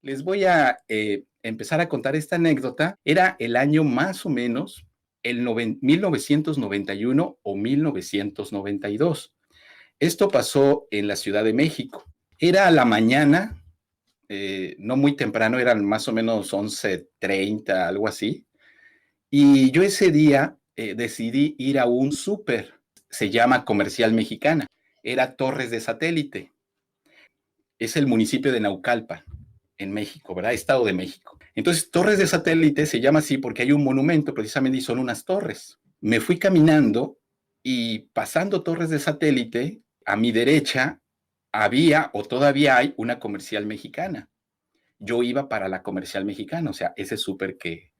Les voy a empezar a contar esta anécdota. Era el año más o menos 1991 o 1992. Esto pasó en la Ciudad de México. Era a la mañana, no muy temprano, eran más o menos 11:30, algo así. Y yo ese día decidí ir a un súper. Se llama Comercial Mexicana. Era Torres de Satélite. Es el municipio de Naucalpan, en México, ¿verdad? Estado de México. Entonces, Torres de Satélite se llama así porque hay un monumento precisamente y son unas torres. Me fui caminando y pasando Torres de Satélite, a mi derecha había o todavía hay una Comercial Mexicana. Yo iba para la Comercial Mexicana, o sea, ese súper que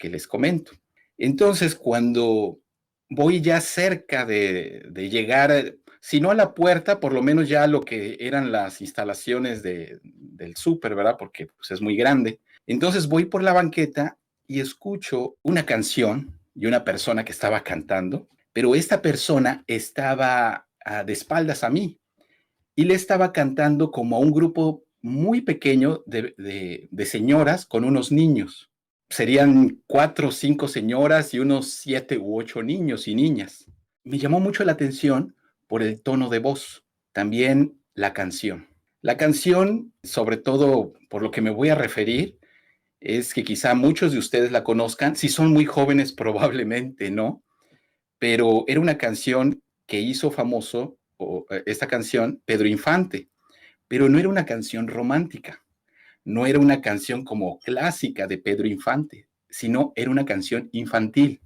les comento. Entonces, cuando voy ya cerca de llegar, si no a la puerta, por lo menos ya a lo que eran las instalaciones del súper, ¿verdad? Porque pues, es muy grande. Entonces voy por la banqueta y escucho una canción y una persona que estaba cantando, pero esta persona estaba de espaldas a mí y le estaba cantando como a un grupo muy pequeño de señoras con unos niños. Serían 4 o 5 señoras y unos 7 u 8 niños y niñas. Me llamó mucho la atención por el tono de voz, también la canción. La canción, sobre todo por lo que me voy a referir, es que quizá muchos de ustedes la conozcan. Si son muy jóvenes, probablemente no, pero era una canción que hizo famoso, esta canción, Pedro Infante, pero no era una canción romántica, no era una canción como clásica de Pedro Infante, sino era una canción infantil.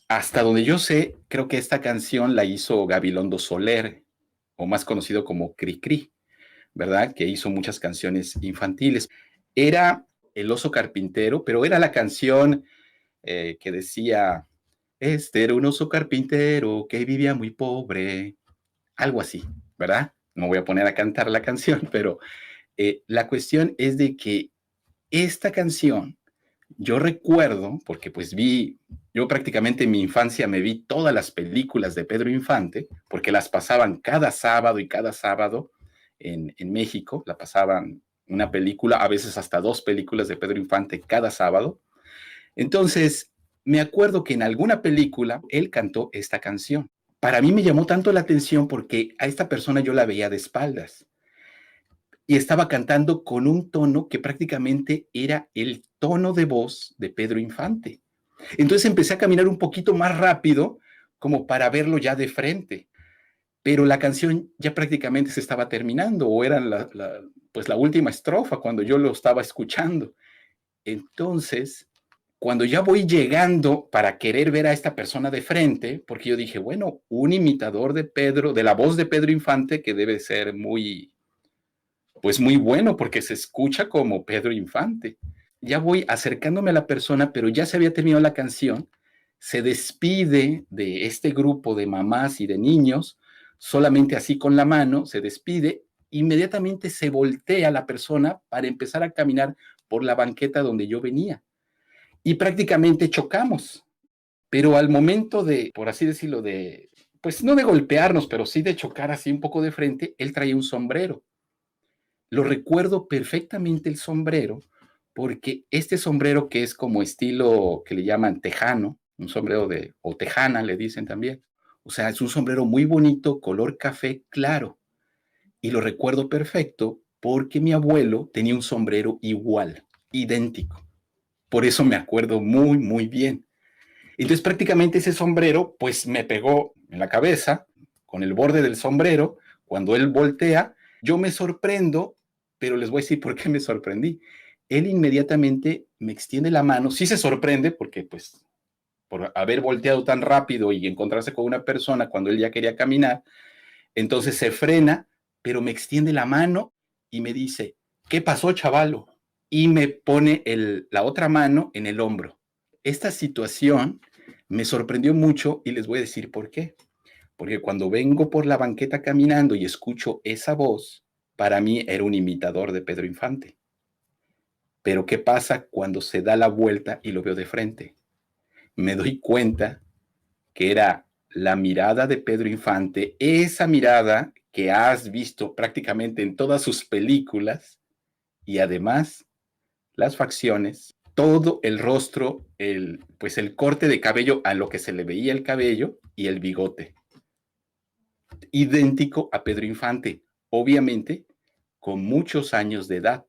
Hasta donde yo sé, creo que esta canción la hizo Gabilondo Soler, o más conocido como Cricri, ¿verdad? Que hizo muchas canciones infantiles. Era El Oso Carpintero, pero era la canción que decía, este era un oso carpintero que vivía muy pobre, algo así, ¿verdad? No voy a poner a cantar la canción, pero la cuestión es de que esta canción, yo recuerdo, porque pues yo prácticamente en mi infancia me vi todas las películas de Pedro Infante, porque las pasaban cada sábado y cada sábado en México, la pasaban una película, a veces hasta 2 películas de Pedro Infante cada sábado. Entonces, me acuerdo que en alguna película él cantó esta canción. Para mí me llamó tanto la atención porque a esta persona yo la veía de espaldas y estaba cantando con un tono que prácticamente era el tono de voz de Pedro Infante. Entonces empecé a caminar un poquito más rápido como para verlo ya de frente, pero la canción ya prácticamente se estaba terminando o era pues la última estrofa cuando yo lo estaba escuchando. Entonces, cuando ya voy llegando para querer ver a esta persona de frente, porque yo dije, bueno, un imitador de Pedro, de la voz de Pedro Infante, que debe ser pues muy bueno, porque se escucha como Pedro Infante. Ya voy acercándome a la persona, pero ya se había terminado la canción, se despide de este grupo de mamás y de niños, solamente así con la mano, se despide, inmediatamente se voltea la persona para empezar a caminar por la banqueta donde yo venía y prácticamente chocamos. Pero al momento de, por así decirlo, pues no de golpearnos, pero sí de chocar así un poco de frente, él traía un sombrero. Lo recuerdo perfectamente el sombrero, porque este sombrero que es como estilo que le llaman tejano, un sombrero o tejana le dicen también. O sea, es un sombrero muy bonito, color café claro. Y lo recuerdo perfecto porque mi abuelo tenía un sombrero igual, idéntico. Por eso me acuerdo muy, muy bien. Entonces prácticamente ese sombrero pues me pegó en la cabeza con el borde del sombrero. Cuando él voltea, yo me sorprendo, pero les voy a decir por qué me sorprendí. Él inmediatamente me extiende la mano, sí se sorprende porque pues por haber volteado tan rápido y encontrarse con una persona cuando él ya quería caminar, entonces se frena, pero me extiende la mano y me dice, ¿qué pasó, chavalo? Y me pone la otra mano en el hombro. Esta situación me sorprendió mucho y les voy a decir por qué. Porque cuando vengo por la banqueta caminando y escucho esa voz, para mí era un imitador de Pedro Infante. Pero ¿qué pasa cuando se da la vuelta y lo veo de frente? Me doy cuenta que era la mirada de Pedro Infante, esa mirada que has visto prácticamente en todas sus películas, y además las facciones, todo el rostro, pues el corte de cabello a lo que se le veía el cabello y el bigote. Idéntico a Pedro Infante, obviamente con muchos años de edad,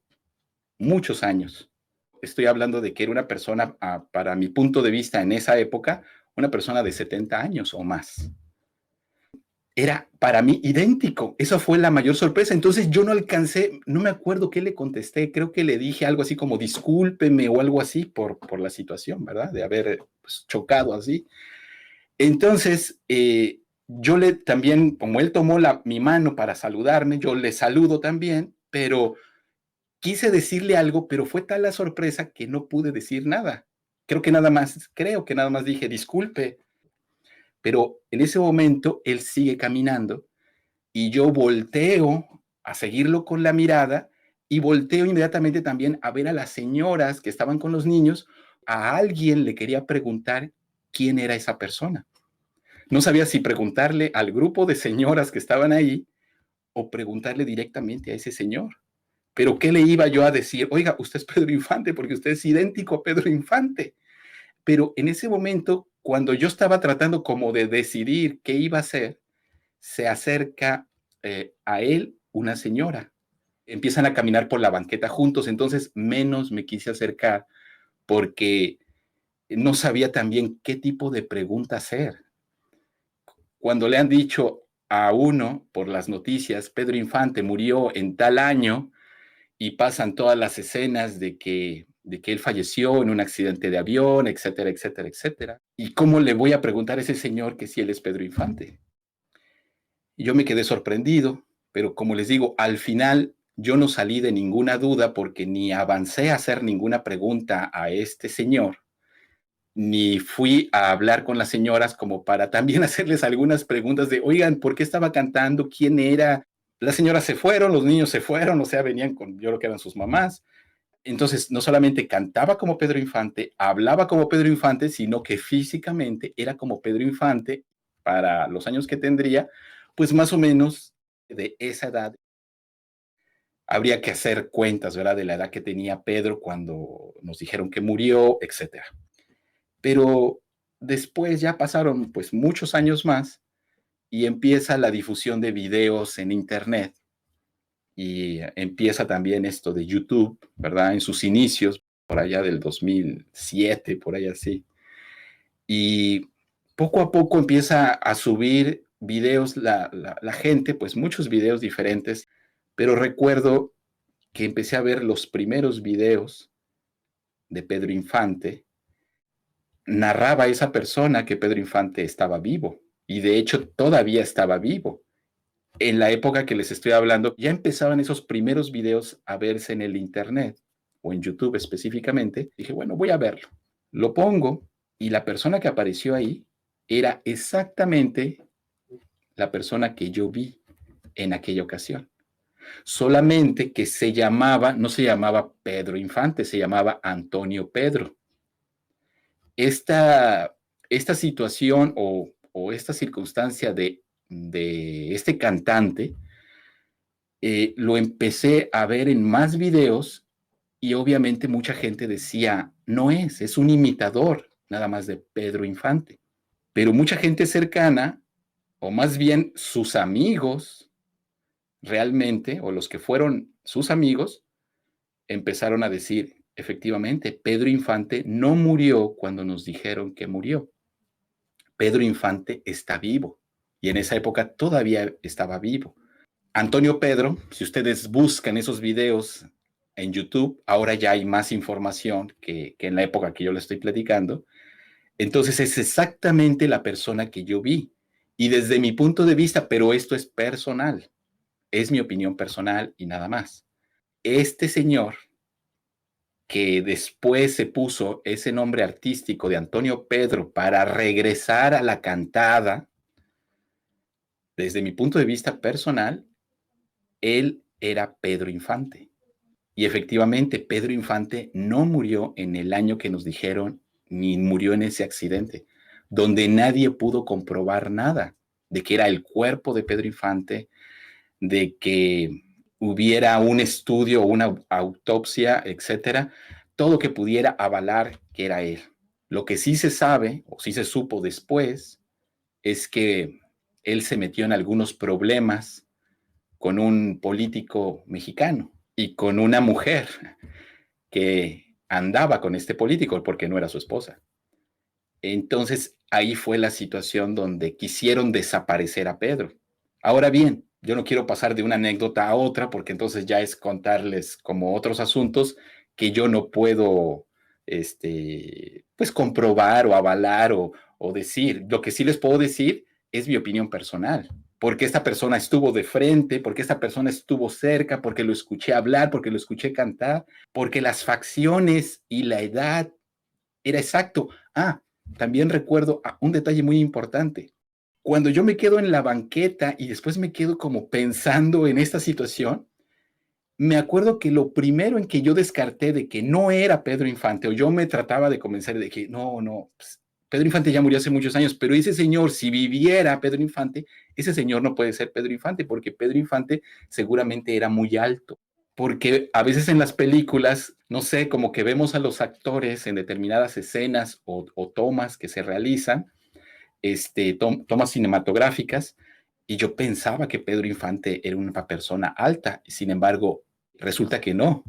muchos años. Estoy hablando de que era una persona, para mi punto de vista en esa época, una persona de 70 años o más. Era para mí idéntico. Esa fue la mayor sorpresa. Entonces yo no alcancé, no me acuerdo qué le contesté. Creo que le dije algo así como discúlpeme o algo así por la situación, ¿verdad? De haber pues, chocado así. Entonces, yo le también, como él tomó mi mano para saludarme, yo le saludo también, pero quise decirle algo, pero fue tal la sorpresa que no pude decir nada. Creo que nada más dije disculpe, pero en ese momento él sigue caminando y yo volteo a seguirlo con la mirada y volteo inmediatamente también a ver a las señoras que estaban con los niños. A alguien le quería preguntar quién era esa persona. No sabía si preguntarle al grupo de señoras que estaban ahí o preguntarle directamente a ese señor. Pero ¿qué le iba yo a decir? Oiga, usted es Pedro Infante porque usted es idéntico a Pedro Infante. Pero en ese momento, cuando yo estaba tratando como de decidir qué iba a hacer, se acerca a él una señora. Empiezan a caminar por la banqueta juntos, entonces menos me quise acercar porque no sabía también qué tipo de pregunta hacer. Cuando le han dicho a uno por las noticias, Pedro Infante murió en tal año y pasan todas las escenas de que él falleció en un accidente de avión, etcétera, etcétera, etcétera. ¿Y cómo le voy a preguntar a ese señor que si él es Pedro Infante? Y yo me quedé sorprendido, pero como les digo, al final yo no salí de ninguna duda porque ni avancé a hacer ninguna pregunta a este señor, ni fui a hablar con las señoras como para también hacerles algunas preguntas de, oigan, ¿por qué estaba cantando? ¿Quién era? Las señoras se fueron, los niños se fueron, o sea, venían con, yo creo que eran sus mamás. Entonces, no solamente cantaba como Pedro Infante, hablaba como Pedro Infante, sino que físicamente era como Pedro Infante para los años que tendría, pues más o menos de esa edad. Habría que hacer cuentas, ¿verdad? De la edad que tenía Pedro cuando nos dijeron que murió, etcétera. Pero después ya pasaron pues muchos años más y empieza la difusión de videos en Internet y empieza también esto de YouTube, ¿verdad? En sus inicios, por allá del 2007, por ahí así. Y poco a poco empieza a subir videos la gente, pues muchos videos diferentes, pero recuerdo que empecé a ver los primeros videos de Pedro Infante. Narraba esa persona que Pedro Infante estaba vivo y de hecho todavía estaba vivo. En la época que les estoy hablando, ya empezaban esos primeros videos a verse en el Internet o en YouTube específicamente. Dije, bueno, voy a verlo. Lo pongo y la persona que apareció ahí era exactamente la persona que yo vi en aquella ocasión. Solamente que no se llamaba Pedro Infante, se llamaba Antonio Pedro. Esta, esta situación o esta circunstancia de este cantante lo empecé a ver en más videos y obviamente mucha gente decía, no es un imitador nada más de Pedro Infante. Pero mucha gente cercana, o más bien sus amigos realmente, o los que fueron sus amigos, empezaron a decir, efectivamente, Pedro Infante no murió cuando nos dijeron que murió. Pedro Infante está vivo y en esa época todavía estaba vivo. Antonio Pedro, si ustedes buscan esos videos en YouTube, ahora ya hay más información que en la época que yo le estoy platicando. Entonces es exactamente la persona que yo vi. Y desde mi punto de vista, pero esto es personal, es mi opinión personal y nada más. Este señor que después se puso ese nombre artístico de Antonio Pedro para regresar a la cantada, desde mi punto de vista personal, él era Pedro Infante. Y efectivamente, Pedro Infante no murió en el año que nos dijeron, ni murió en ese accidente, donde nadie pudo comprobar nada de que era el cuerpo de Pedro Infante, de que hubiera un estudio, una autopsia, etcétera, todo que pudiera avalar que era él. Lo que sí se sabe, o sí se supo después, es que él se metió en algunos problemas con un político mexicano y con una mujer que andaba con este político porque no era su esposa. Entonces, ahí fue la situación donde quisieron desaparecer a Pedro. Ahora bien, yo no quiero pasar de una anécdota a otra porque entonces ya es contarles como otros asuntos que yo no puedo, pues comprobar o avalar o decir. Lo que sí les puedo decir es mi opinión personal, porque esta persona estuvo de frente, porque esta persona estuvo cerca, porque lo escuché hablar, porque lo escuché cantar, porque las facciones y la edad era exacto. También recuerdo un detalle muy importante. Cuando yo me quedo en la banqueta y después me quedo como pensando en esta situación, me acuerdo que lo primero en que yo descarté de que no era Pedro Infante, o yo me trataba de convencer de que no, pues, Pedro Infante ya murió hace muchos años, pero ese señor, si viviera Pedro Infante, ese señor no puede ser Pedro Infante, porque Pedro Infante seguramente era muy alto. Porque a veces en las películas, no sé, como que vemos a los actores en determinadas escenas o tomas que se realizan, tomas cinematográficas, y yo pensaba que Pedro Infante era una persona alta, sin embargo, resulta que no.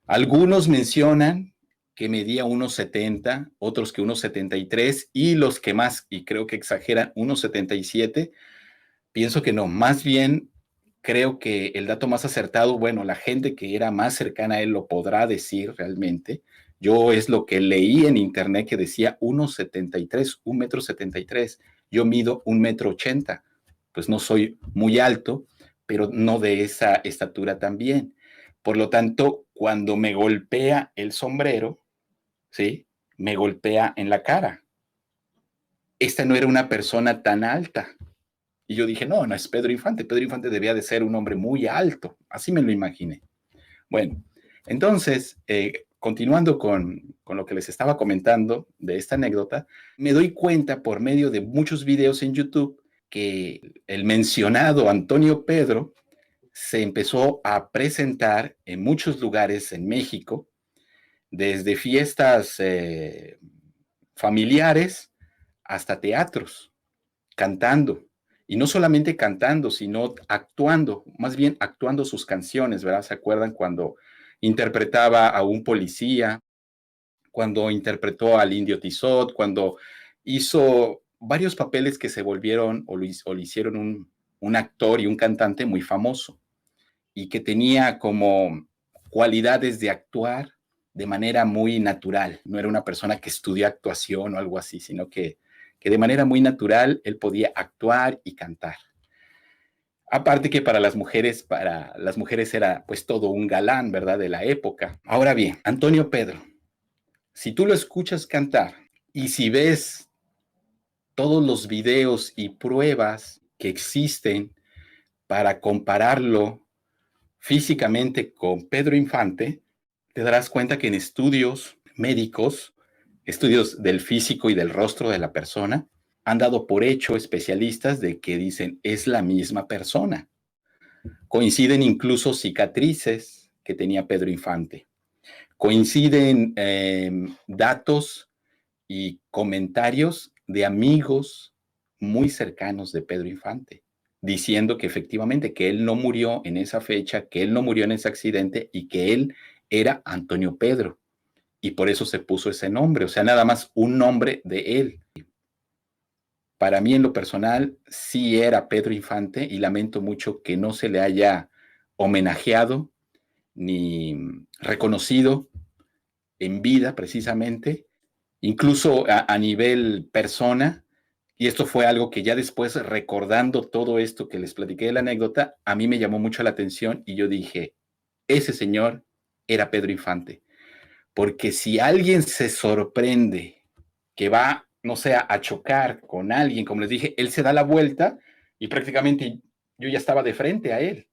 Algunos mencionan que medía 1,70, otros que 1,73, y los que más, y creo que exageran, 1,77. Pienso que no, más bien creo que el dato más acertado, bueno, la gente que era más cercana a él lo podrá decir realmente. Yo es lo que leí en internet que decía 1,73, 1,73 m. Yo mido 1,80 m. Pues no soy muy alto, pero no de esa estatura también. Por lo tanto, cuando me golpea el sombrero, ¿sí? Me golpea en la cara. Esta no era una persona tan alta. Y yo dije, no es Pedro Infante. Pedro Infante debía de ser un hombre muy alto. Así me lo imaginé. Bueno, entonces, continuando con lo que les estaba comentando de esta anécdota, me doy cuenta por medio de muchos videos en YouTube que el mencionado Antonio Pedro se empezó a presentar en muchos lugares en México, desde fiestas familiares hasta teatros, cantando. Y no solamente cantando, sino actuando, más bien actuando sus canciones, ¿verdad? ¿Se acuerdan cuando interpretaba a un policía, cuando interpretó al Indio Tizot, cuando hizo varios papeles que se volvieron o le hicieron un actor y un cantante muy famoso y que tenía como cualidades de actuar de manera muy natural? No era una persona que estudió actuación o algo así, sino que de manera muy natural él podía actuar y cantar. Aparte que para las mujeres era pues todo un galán, ¿verdad? De la época. Ahora bien, Antonio Pedro, si tú lo escuchas cantar y si ves todos los videos y pruebas que existen para compararlo físicamente con Pedro Infante, te darás cuenta que en estudios médicos, estudios del físico y del rostro de la persona, han dado por hecho especialistas de que dicen es la misma persona. Coinciden incluso cicatrices que tenía Pedro Infante. Coinciden datos y comentarios de amigos muy cercanos de Pedro Infante, diciendo que efectivamente que él no murió en esa fecha, que él no murió en ese accidente y que él era Antonio Pedro. Y por eso se puso ese nombre, o sea, nada más un nombre de él. Para mí en lo personal sí era Pedro Infante y lamento mucho que no se le haya homenajeado ni reconocido en vida precisamente, incluso a nivel persona. Y esto fue algo que ya después, recordando todo esto que les platiqué de la anécdota, a mí me llamó mucho la atención y yo dije, ese señor era Pedro Infante. Porque si alguien se sorprende que va, no sé, a chocar con alguien, como les dije, él se da la vuelta y prácticamente yo ya estaba de frente a él.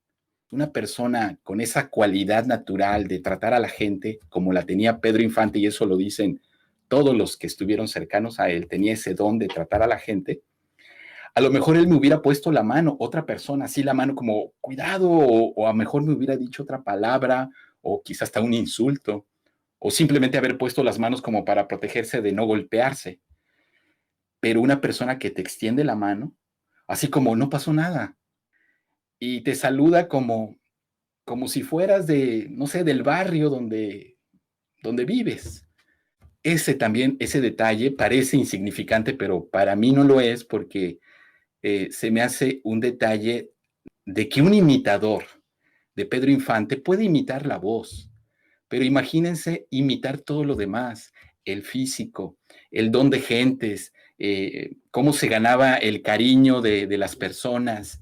Una persona con esa cualidad natural de tratar a la gente como la tenía Pedro Infante, y eso lo dicen todos los que estuvieron cercanos a él, tenía ese don de tratar a la gente. A lo mejor él me hubiera puesto la mano, otra persona, así la mano como, cuidado, o a lo mejor me hubiera dicho otra palabra, o quizás hasta un insulto, o simplemente haber puesto las manos como para protegerse de no golpearse. Pero una persona que te extiende la mano, así como no pasó nada, y te saluda como si fueras de, no sé, del barrio donde vives. Ese también, ese detalle parece insignificante, pero para mí no lo es porque se me hace un detalle de que un imitador de Pedro Infante puede imitar la voz, pero imagínense imitar todo lo demás, el físico, el don de gentes, cómo se ganaba el cariño de las personas.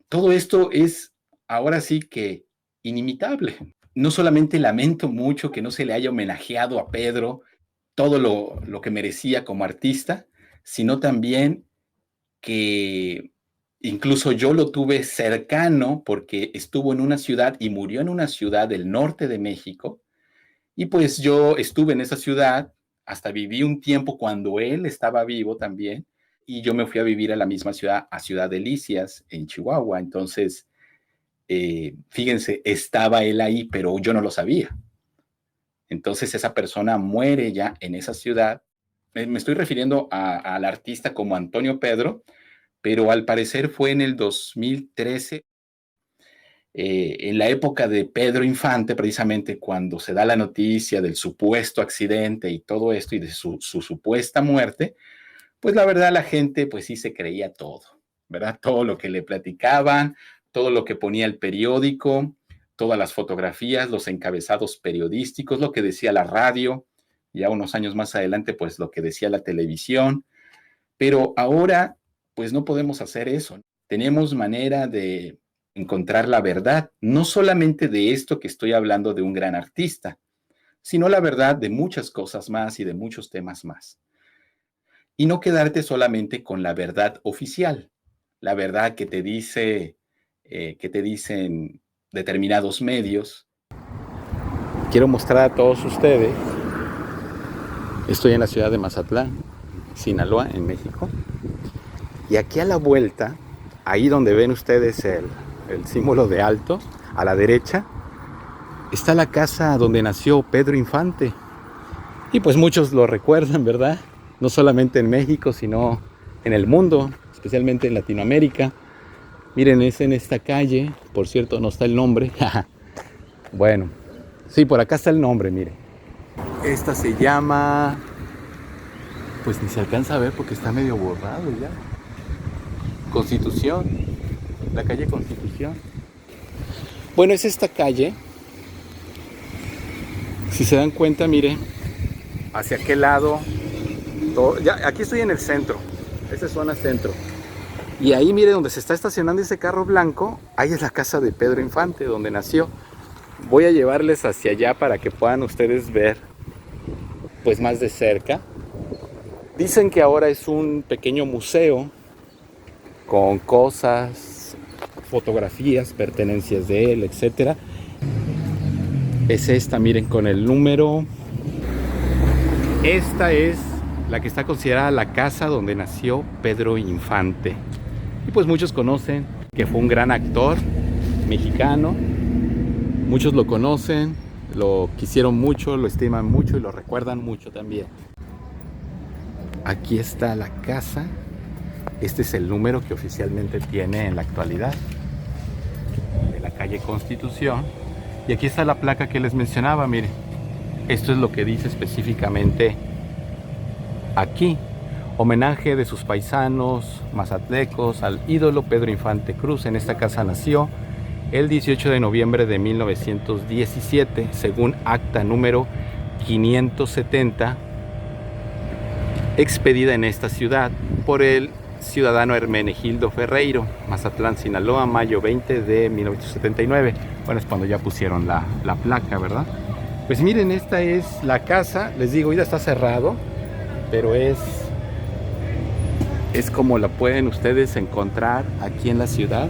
Todo esto es ahora sí que inimitable. No solamente lamento mucho que no se le haya homenajeado a Pedro todo lo que merecía como artista, sino también que incluso yo lo tuve cercano porque estuvo en una ciudad y murió en una ciudad del norte de México. Y pues yo estuve en esa ciudad, hasta viví un tiempo cuando él estaba vivo también, y yo me fui a vivir a la misma ciudad, a Ciudad Delicias, en Chihuahua. Entonces, fíjense, estaba él ahí, pero yo no lo sabía. Entonces esa persona muere ya en esa ciudad. Me estoy refiriendo al artista como Antonio Pedro, pero al parecer fue en el 2013, en la época de Pedro Infante, precisamente cuando se da la noticia del supuesto accidente y todo esto y de su supuesta muerte, pues la verdad la gente pues sí se creía todo, ¿verdad? Todo lo que le platicaban, todo lo que ponía el periódico, todas las fotografías, los encabezados periodísticos, lo que decía la radio, ya unos años más adelante pues lo que decía la televisión, pero ahora pues no podemos hacer eso. Tenemos manera de encontrar la verdad, no solamente de esto que estoy hablando de un gran artista, sino la verdad de muchas cosas más y de muchos temas más. Y no quedarte solamente con la verdad oficial, la verdad que te dicen determinados medios. Quiero mostrar a todos ustedes, estoy en la ciudad de Mazatlán, Sinaloa, en México, y aquí a la vuelta, ahí donde ven ustedes el símbolo de alto, a la derecha, está la casa donde nació Pedro Infante. Y pues muchos lo recuerdan, ¿verdad? No solamente en México, sino en el mundo, especialmente en Latinoamérica. Miren, es en esta calle, por cierto, no está el nombre. Bueno, sí, por acá está el nombre, mire. Esta se llama, pues ni se alcanza a ver porque está medio borrado ya. Constitución, la calle Constitución. Bueno, es esta calle. Si se dan cuenta, mire, hacia aquel lado, ya, aquí estoy en el centro, esta es zona centro. Y ahí mire donde se está estacionando ese carro blanco, ahí es la casa de Pedro Infante, donde nació. Voy a llevarles hacia allá para que puedan ustedes ver pues más de cerca. Dicen que ahora es un pequeño museo con cosas, fotografías, pertenencias de él, etcétera. Es esta, miren, con el número. Esta es la que está considerada la casa donde nació Pedro Infante. Y pues muchos conocen que fue un gran actor mexicano. Muchos lo conocen, lo quisieron mucho, lo estiman mucho y lo recuerdan mucho también. Aquí está la casa. Este es el número que oficialmente tiene en la actualidad, de la calle Constitución. Y aquí está la placa que les mencionaba, miren. Esto es lo que dice específicamente aquí. Homenaje de sus paisanos mazatlecos al ídolo Pedro Infante Cruz. En esta casa nació el 18 de noviembre de 1917, según acta número 570, expedida en esta ciudad por el ciudadano Hermenegildo Ferreiro, Mazatlán, Sinaloa, mayo 20 de 1979. Bueno, es cuando ya pusieron la placa, ¿verdad? Pues miren, esta es la casa. Les digo, ya está cerrado, pero es como la pueden ustedes encontrar aquí en la ciudad.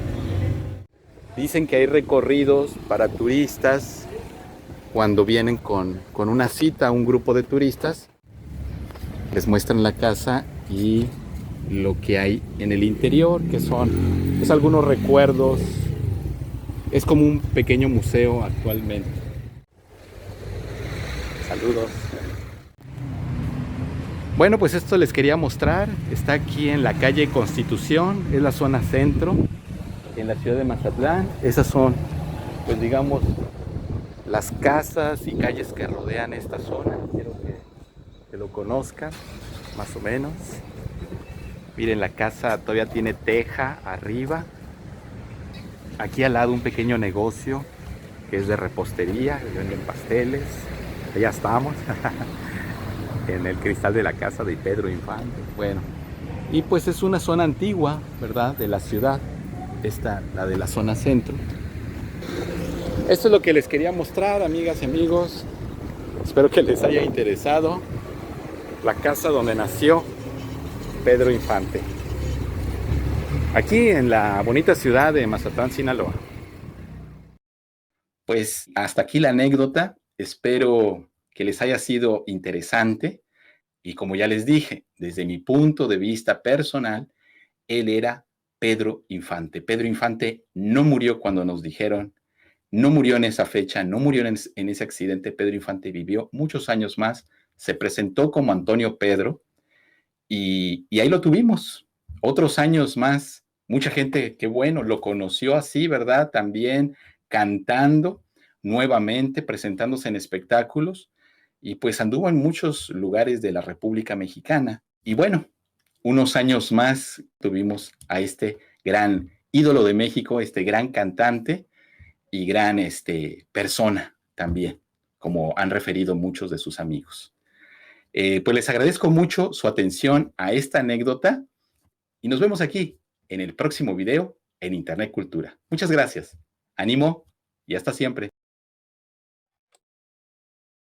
Dicen que hay recorridos para turistas cuando vienen con una cita, un grupo de turistas. Les muestran la casa y lo que hay en el interior, que son pues, algunos recuerdos. Es como un pequeño museo actualmente. Saludos. Bueno, pues esto les quería mostrar. Está aquí en la calle Constitución, es la zona centro, en la ciudad de Mazatlán. Esas son, pues digamos, las casas y calles que rodean esta zona. Quiero que lo conozcan, más o menos. Miren, la casa todavía tiene teja arriba. Aquí al lado un pequeño negocio que es de repostería, que venden pasteles. Allá estamos, en el cristal de la casa de Pedro Infante. Bueno, y pues es una zona antigua, ¿verdad? De la ciudad. Esta, la de la zona centro. Esto es lo que les quería mostrar, amigas y amigos. Espero que les haya interesado. La casa donde nació Pedro Infante. Aquí en la bonita ciudad de Mazatlán, Sinaloa. Pues hasta aquí la anécdota. Espero que les haya sido interesante. Y como ya les dije, desde mi punto de vista personal, él era Pedro Infante. Pedro Infante no murió cuando nos dijeron, no murió en esa fecha, no murió en ese accidente. Pedro Infante vivió muchos años más, se presentó como Antonio Pedro y ahí lo tuvimos. Otros años más, mucha gente, qué bueno, lo conoció así, ¿verdad? También cantando nuevamente, presentándose en espectáculos y pues anduvo en muchos lugares de la República Mexicana. Y bueno, unos años más tuvimos a este gran ídolo de México, este gran cantante y gran persona también, como han referido muchos de sus amigos. Pues les agradezco mucho su atención a esta anécdota y nos vemos aquí en el próximo video en Internet Cultura. Muchas gracias. Ánimo y hasta siempre.